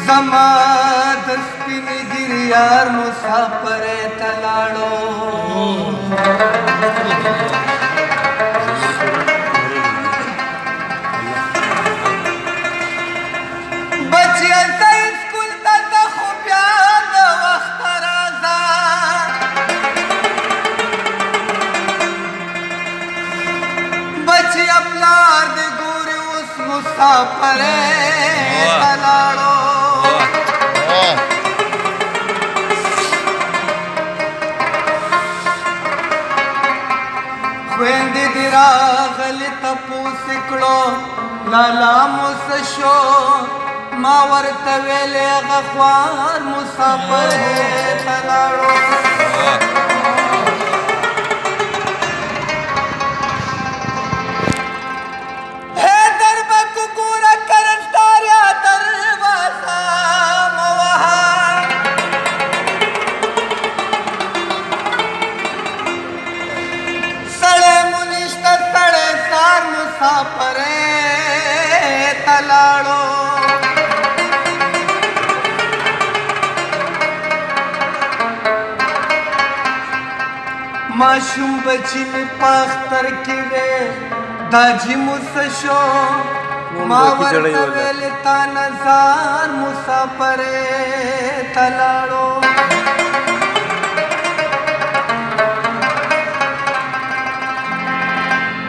زما د سپینې ګیرې یار مسافرې ته لاړو بچیه زه سکول ته ځه خو بیا د وخته راځه بچیه پلار دې ګورې اوس مسافرې ته لاړو خویندې دې راغلې تپوس کړو لالا مو څه شو ما ورته ویلې هغه خوار مسافرې ته لاړو माशूम बची में पाख्तर के वे दाजी मुझसे शो मावर तवेले तानजार मुसाफरे तलाड़ो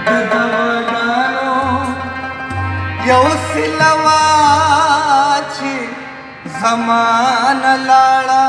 दवागानो यो सिलवाची जमान लाड़ा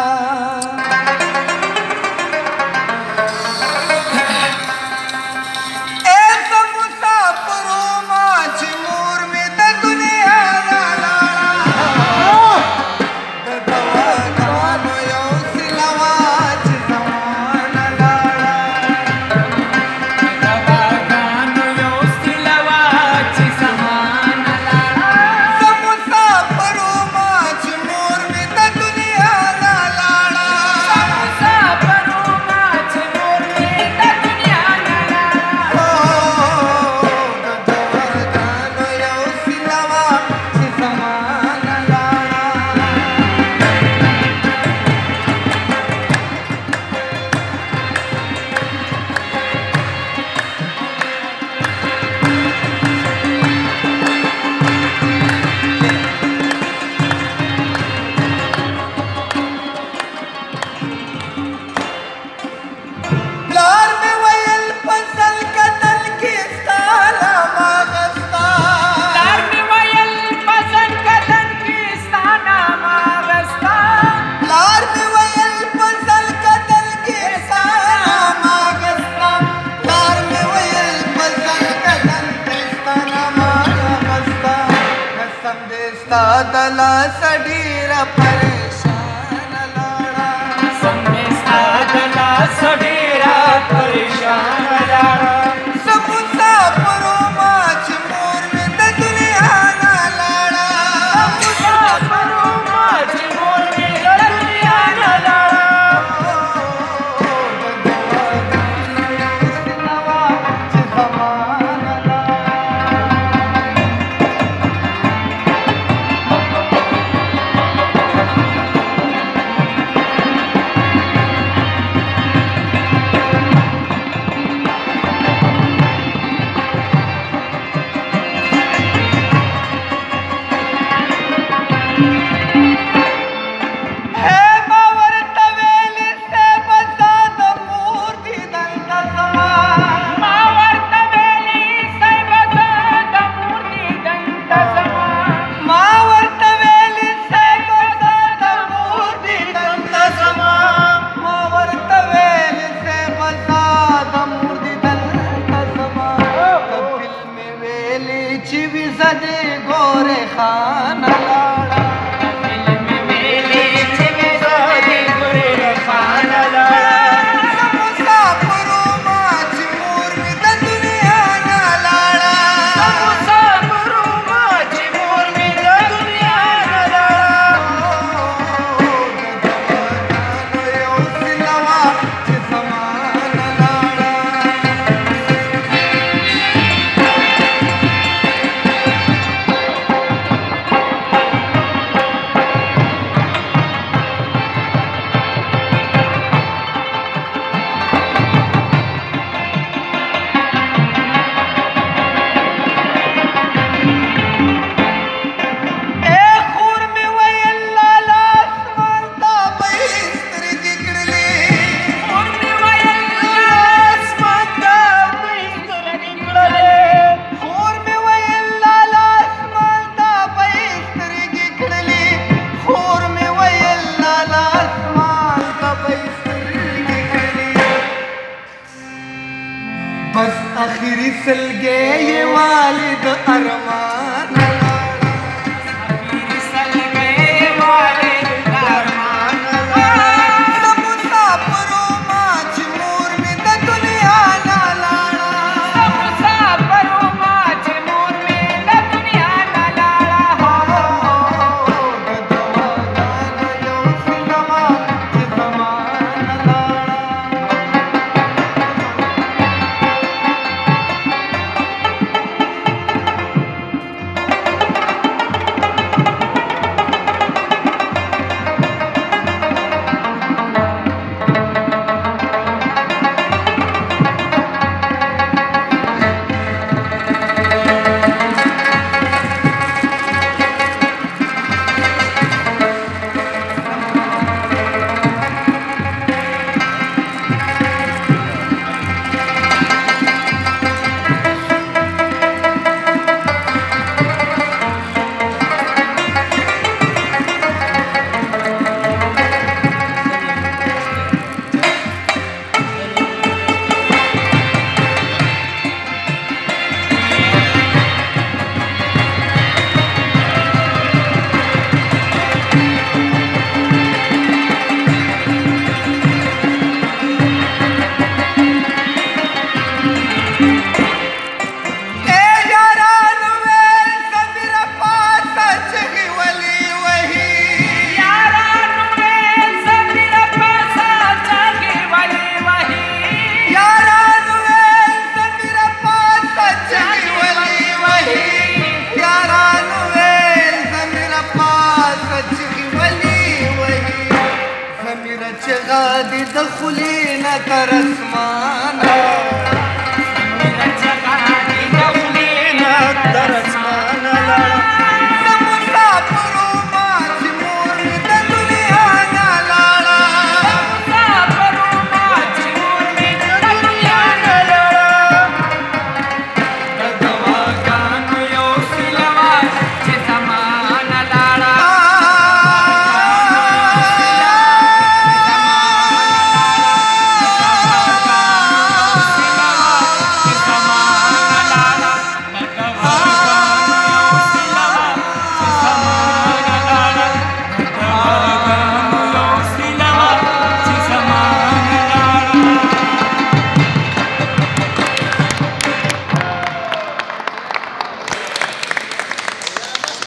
दला सडीरा परेशान लाड़ा संदेशा दला सडीरा परेशान लाड़ा सब मुसाफरो माच मोर में त दुनिया ना लाड़ा मुसाफरो माच मोर में त दुनिया ना लाड़ा دې ګورې خانه لاړه بس آخری سلګې والد ارمان